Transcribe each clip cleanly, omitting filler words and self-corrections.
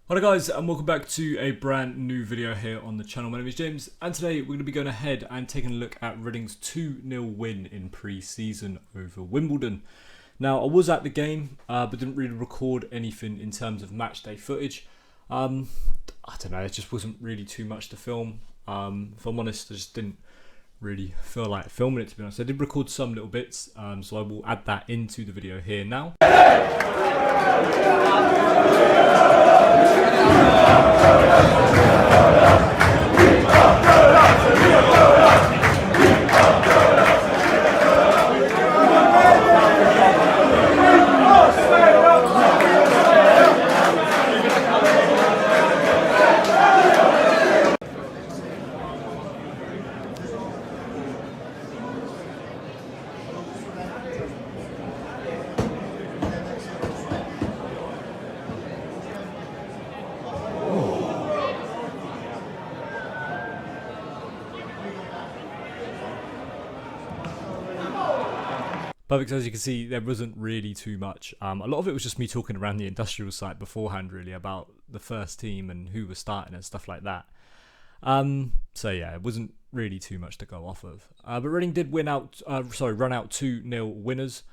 Hello guys, and welcome back to a brand new video here on the channel. My name is James, and today we're going to be going ahead and taking a look at Reading's 2-0 win in pre-season over Wimbledon. Now, I was at the game, but didn't really record anything in terms of match day footage. I don't know, it just wasn't really too much to film. If I'm honest, I just didn't really feel like filming it, to be honest. I did record some little bits, so I will add that into the video here now. Perfect. As you can see, there wasn't really too much. A lot of it was just me talking around the industrial site beforehand, really, about the first team and who was starting and stuff like that. So yeah, it wasn't really too much to go off of. But Reading did run out 2-0 winners.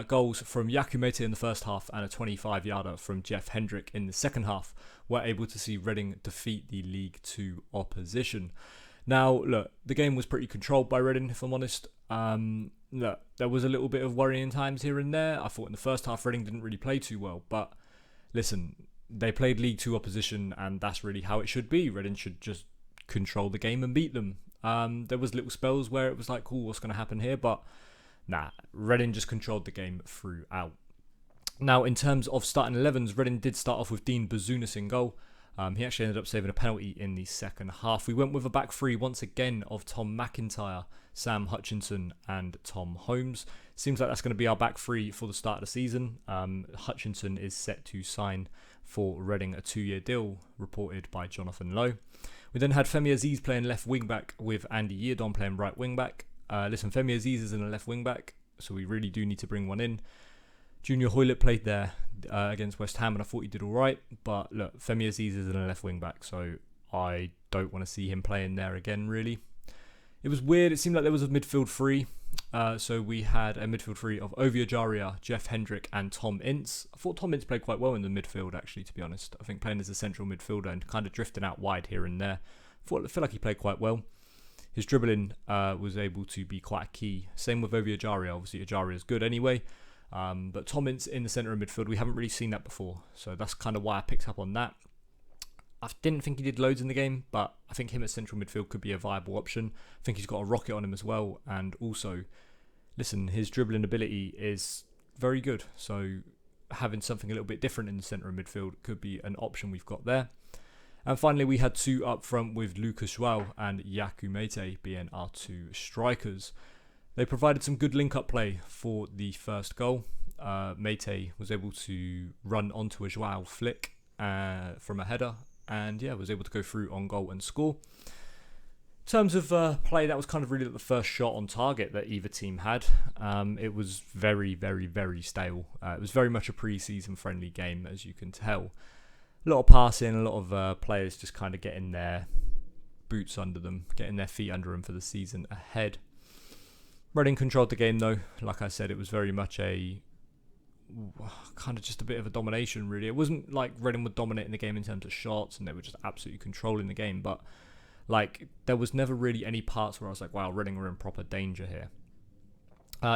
Goals from Meite in the first half and a 25-yarder from Meite Hendrick in the second half were able to see Reading defeat the League 2 opposition. Now, look, the game was pretty controlled by Reading, if I'm honest. Look, there was a little bit of worrying times here and there. I thought in the first half Reading didn't really play too well, but listen, they played League 2 opposition, and that's really how it should be. Reading should just control the game and beat them. There was little spells where it was like, cool, what's going to happen here? But nah, Reading just controlled the game throughout. Now, in terms of starting 11s, Reading did start off with Dean Bazunas in goal. He actually ended up saving a penalty in the second half. We went with a back three once again of Tom McIntyre, Sam Hutchinson and Tom Holmes. Seems like that's going to be our back three for the start of the season. Hutchinson is set to sign for Reading a 2-year deal, reported by Jonathan Lowe. We then had Femi Aziz playing left wing back with Andy Yeardon playing right wing back. Listen, Femi Aziz is in a left wing back, so we really do need to bring one in. Junior Hoylett played there against West Ham, and I thought he did all right. But look, Femi Aziz is in a left wing back, so I don't want to see him playing there again, really. It was weird. It seemed like there was a midfield three. So we had a midfield three of Ovie Ejaria, Meite Hendrick, and Tom Ince. I thought Tom Ince played quite well in the midfield, actually, to be honest. I think playing as a central midfielder and kind of drifting out wide here and there. I feel like he played quite well. His dribbling was able to be quite key. Same with Ovie Ejaria. Obviously, Ejaria is good anyway. But Tom Ince in the centre of midfield, we haven't really seen that before. So that's kind of why I picked up on that. I didn't think he did loads in the game, but I think him at central midfield could be a viable option. I think he's got a rocket on him as well. And also, listen, his dribbling ability is very good. So having something a little bit different in the centre of midfield could be an option we've got there. And finally, we had two up front with Lucas João and Meite being our two strikers. They provided some good link-up play for the first goal. Meite was able to run onto a João flick from a header, and yeah, was able to go through on goal and score. In terms of play, that was kind of really the first shot on target that either team had. It was very, very, very stale. It was very much a pre-season friendly game, as you can tell. A lot of passing, a lot of players just kind of getting their boots under them, getting their feet under them for the season ahead. Reading controlled the game though. Like I said, it was very much a kind of just a bit of a domination, really. It wasn't like Reading were dominating the game in terms of shots and they were just absolutely controlling the game, but like there was never really any parts where I was like, wow, Reading were in proper danger here.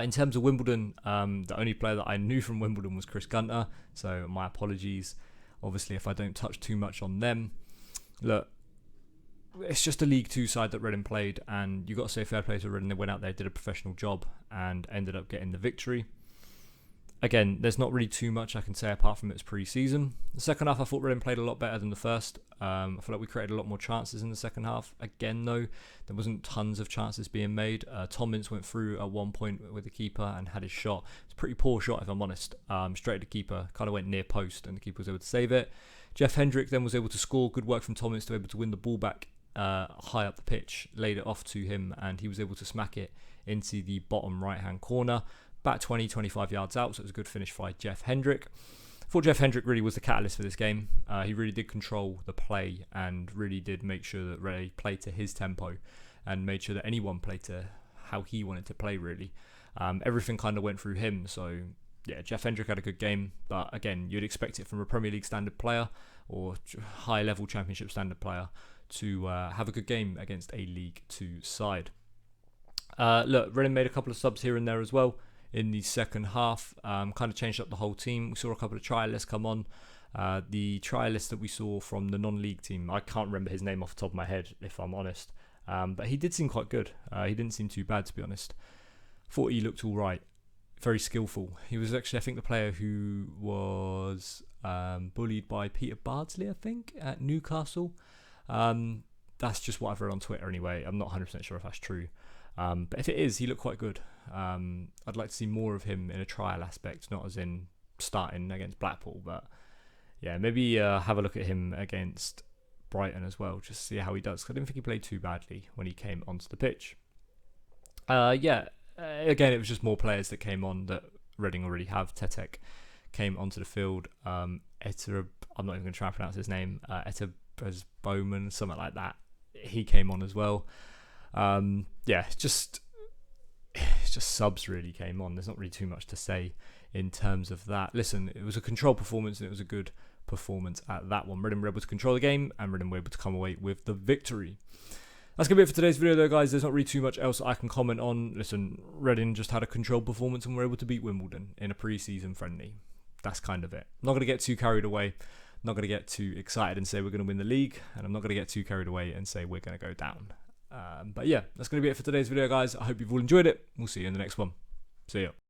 In terms of Wimbledon, the only player that I knew from Wimbledon was Chris Gunter, so my apologies, obviously, if I don't touch too much on them. Look, it's just a League 2 side that Reading played, and you got to say fair play to Reading. They went out there, did a professional job, and ended up getting the victory. Again, there's not really too much I can say apart from it's pre-season. The second half, I thought Reading played a lot better than the first. I feel like we created a lot more chances in the second half. Again, though, there wasn't tons of chances being made. Tom Ince went through at one point with the keeper and had his shot. It's a pretty poor shot, if I'm honest. Straight at the keeper, kind of went near post, and the keeper was able to save it. Meite Hendrick then was able to score. Good work from Tom Ince to be able to win the ball back high up the pitch, laid it off to him, and he was able to smack it into the bottom right hand corner, about 20-25 yards out, so it was a good finish by Meite Hendrick. thought Jeff Hendrick really was the catalyst for this game. He really did control the play and really did make sure that Ray played to his tempo and made sure that anyone played to how he wanted to play, really. Everything kind of went through him. So, yeah, Jeff Hendrick had a good game. But, again, you'd expect it from a Premier League standard player or high-level Championship standard player to have a good game against a League 2 side. Look, Reading made a couple of subs here and there as well in the second half. Kind of changed up the whole team. We saw a couple of trialists come on. The trialist that we saw from the non-league team, I can't remember his name off the top of my head, if I'm honest. But he did seem quite good. He didn't seem too bad, to be honest. Thought he looked all right. Very skillful. He was actually, I think, the player who was bullied by Peter Bardsley, I think, at Newcastle. That's just what I've read on Twitter anyway. I'm not 100% sure if that's true. But if it is, he looked quite good. I'd like to see more of him in a trial aspect, not as in starting against Blackpool. But yeah, maybe have a look at him against Brighton as well, just to see how he does. 'Cause I didn't think he played too badly when he came onto the pitch. Again, it was just more players that came on that Reading already have. Tetek came onto the field. I'm not even going to try and pronounce his name. Bowman, something like that. He came on as well. Just subs really came on. There's not really too much to say in terms of that. Listen, it was a controlled performance and it was a good performance at that one. Reading were able to control the game and Reading were able to come away with the victory. That's going to be it for today's video though, guys. There's not really too much else I can comment on. Listen, Reading just had a controlled performance and were able to beat Wimbledon in a pre-season friendly. That's kind of it. I'm not going to get too carried away. I'm not going to get too excited and say we're going to win the league. And I'm not going to get too carried away and say we're going to go down. But yeah, that's going to be it for today's video, guys. I hope you've all enjoyed it. We'll see you in the next one. See ya.